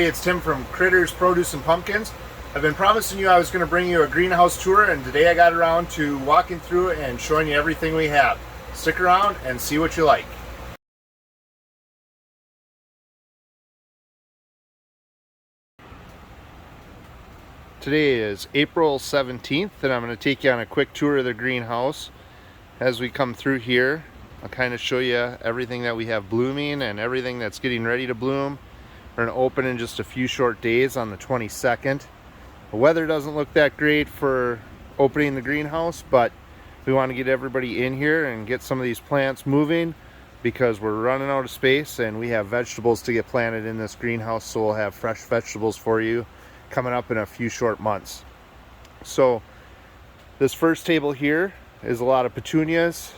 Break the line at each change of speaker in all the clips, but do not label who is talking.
Hey, it's Tim from Critters, Produce, and Pumpkins. I've been promising you I was going to bring you a greenhouse tour, and today I got around to walking through it and showing you everything we have. Stick around and see what you like. Today is April 17th, and I'm going to take you on a quick tour of the greenhouse. As we come through here, I'll kind of show you everything that we have blooming and everything that's getting ready to bloom. We're going to open in just a few short days on the 22nd. The weather doesn't look that great for opening the greenhouse, but we want to get everybody in here and get some of these plants moving because we're running out of space and we have vegetables to get planted in this greenhouse, so we'll have fresh vegetables for you coming up in a few short months. So this first table here is a lot of petunias.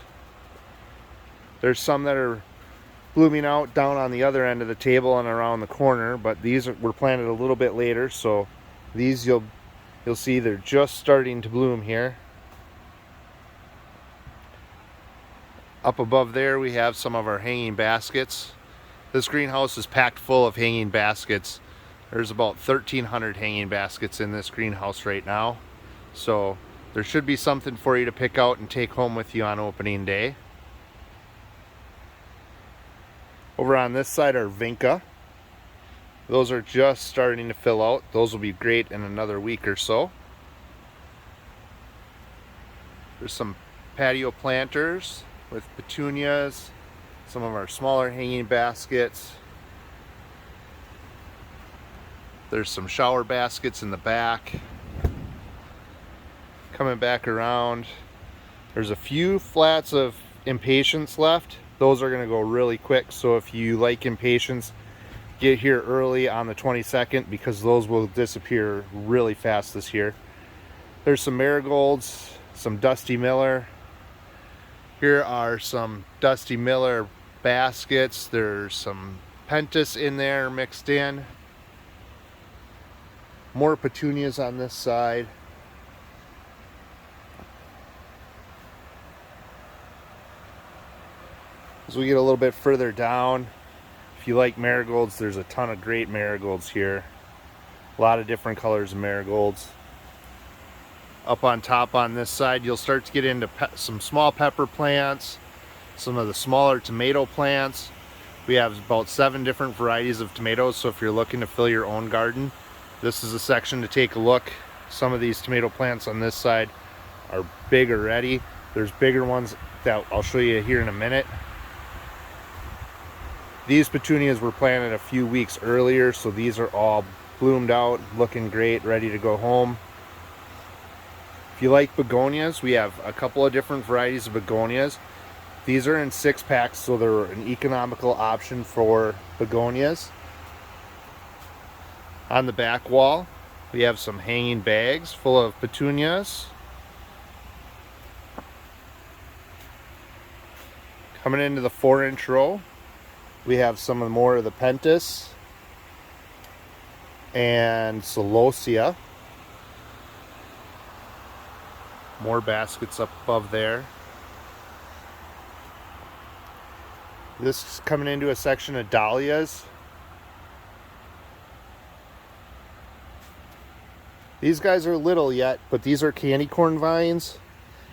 There's some that are blooming out down on the other end of the table and around the corner, but these were planted a little bit later, so these you'll see they're just starting to bloom here. Up above there we have some of our hanging baskets. This greenhouse is packed full of hanging baskets. There's about 1,300 hanging baskets in this greenhouse right now, so there should be something for you to pick out and take home with you on opening day. Over on this side are vinca. Those are just starting to fill out. Those will be great in another week or so. There's some patio planters with petunias, some of our smaller hanging baskets. There's some shower baskets in the back. Coming back around, there's a few flats of impatiens left. Those are going to go really quick, so if you like impatiens, get here early on the 22nd because those will disappear really fast this year. There's some marigolds, some Dusty Miller. Here are some Dusty Miller baskets. There's some pentas in there mixed in. More petunias on this side. As we get a little bit further down, if you like marigolds, there's a ton of great marigolds here. A lot of different colors of marigolds. Up on top on this side, you'll start to get into some small pepper plants, some of the smaller tomato plants. We have about 7 different varieties of tomatoes, so if you're looking to fill your own garden, this is a section to take a look. Some of these tomato plants on this side are big already. There's bigger ones that I'll show you here in a minute. These petunias were planted a few weeks earlier, so these are all bloomed out, looking great, ready to go home. If you like begonias, we have a couple of different varieties of begonias. These are in 6-packs, so they're an economical option for begonias. On the back wall, we have some hanging bags full of petunias. Coming into the 4-inch row, we have some more of the pentas and celosia. More baskets up above there. This is coming into a section of dahlias. These guys are little yet, but these are candy corn vines.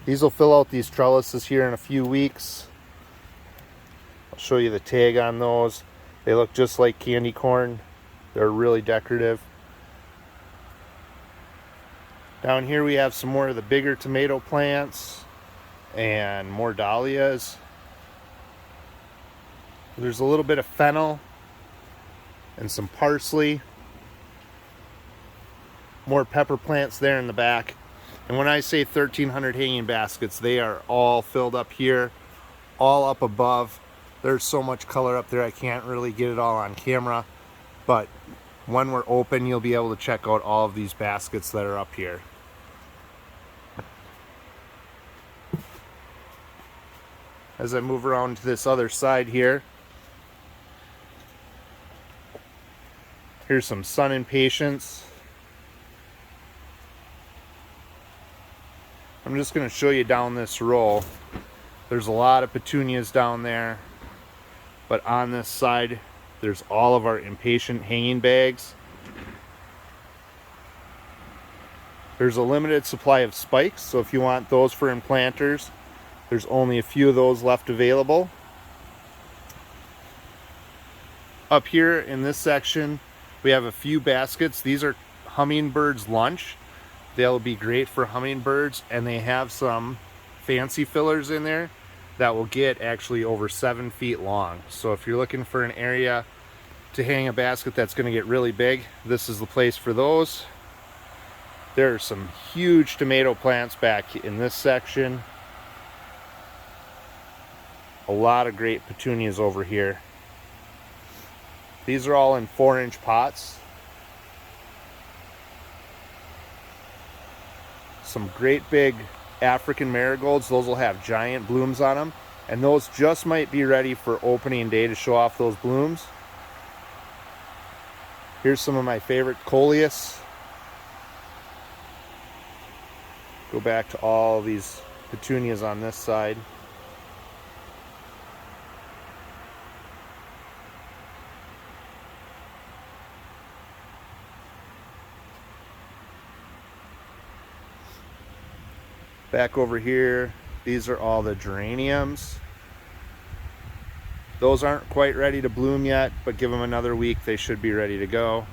These will fill out these trellises here in a few weeks. I'll show you the tag on those. They look just like candy corn. They're really decorative. Down here we have some more of the bigger tomato plants and more dahlias. There's a little bit of fennel and some parsley. More pepper plants there in the back. And when I say 1,300 hanging baskets, they are all filled up here, all up above. There's so much color up there I can't really get it all on camera, but when we're open you'll be able to check out all of these baskets that are up here. As I move around to this other side here, here's some sun impatiens. I'm just going to show you down this row. There's a lot of petunias down there, but on this side there's all of our impatient hanging bags. There's a limited supply of spikes, so if you want those for implanters, there's only a few of those left available. Up here in this section, we have a few baskets. These are hummingbirds lunch. They'll be great for hummingbirds, and they have some fancy fillers in there that will get actually over 7 feet long. So if you're looking for an area to hang a basket that's going to get really big, this is the place for those. There are some huge tomato plants back in this section. A lot of great petunias over here. These are all in 4-inch pots. Some great big African marigolds. Those will have giant blooms on them, and those just might be ready for opening day to show off those blooms. Here's some of my favorite coleus. Go back to all these petunias on this side. Back over here, these are all the geraniums. Those aren't quite ready to bloom yet, but give them another week, they should be ready to go.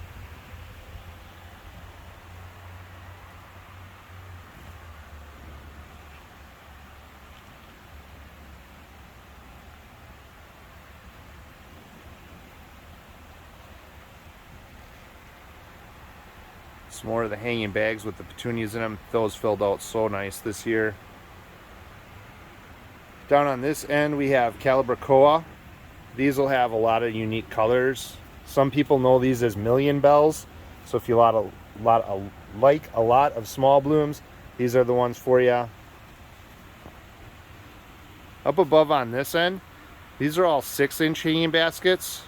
Some more of the hanging bags with the petunias in them. Those filled out so nice this year. Down on this end we have Calibrachoa. These will have a lot of unique colors. Some people know these as million bells. So if you like a lot of small blooms, these are the ones for you. Up above on this end, these are all 6-inch hanging baskets.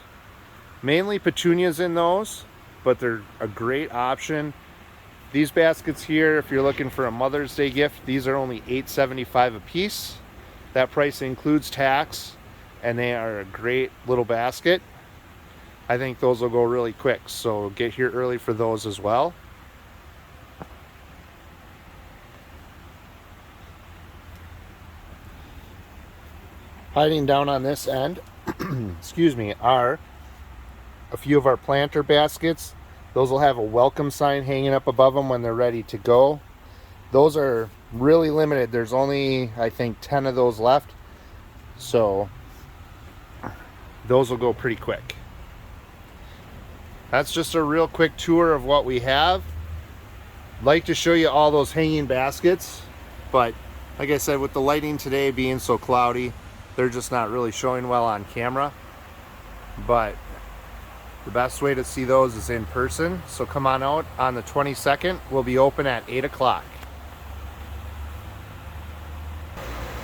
Mainly petunias in those, but they're a great option. These baskets here, if you're looking for a Mother's Day gift, these are only $8.75 a piece. That price includes tax, and they are a great little basket. I think those will go really quick, so get here early for those as well. Hiding down on this end, excuse me, are a few of our planter baskets. Those will have a welcome sign hanging up above them when they're ready to go. Those are really limited. There's only, I think, 10 of those left. So those will go pretty quick. That's just a real quick tour of what we have. I'd like to show you all those hanging baskets, but like I said, with the lighting today being so cloudy, they're just not really showing well on camera. But the best way to see those is in person. So come on out on the 22nd. We'll be open at 8 o'clock.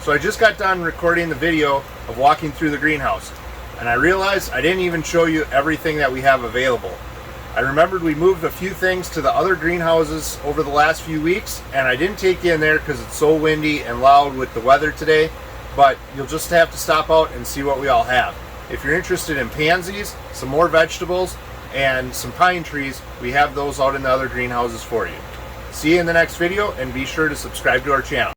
So I just got done recording the video of walking through the greenhouse, and I realized I didn't even show you everything that we have available. I remembered we moved a few things to the other greenhouses over the last few weeks, and I didn't take you in there because it's so windy and loud with the weather today, but you'll just have to stop out and see what we all have. If you're interested in pansies, some more vegetables, and some pine trees, we have those out in the other greenhouses for you. See you in the next video, and be sure to subscribe to our channel.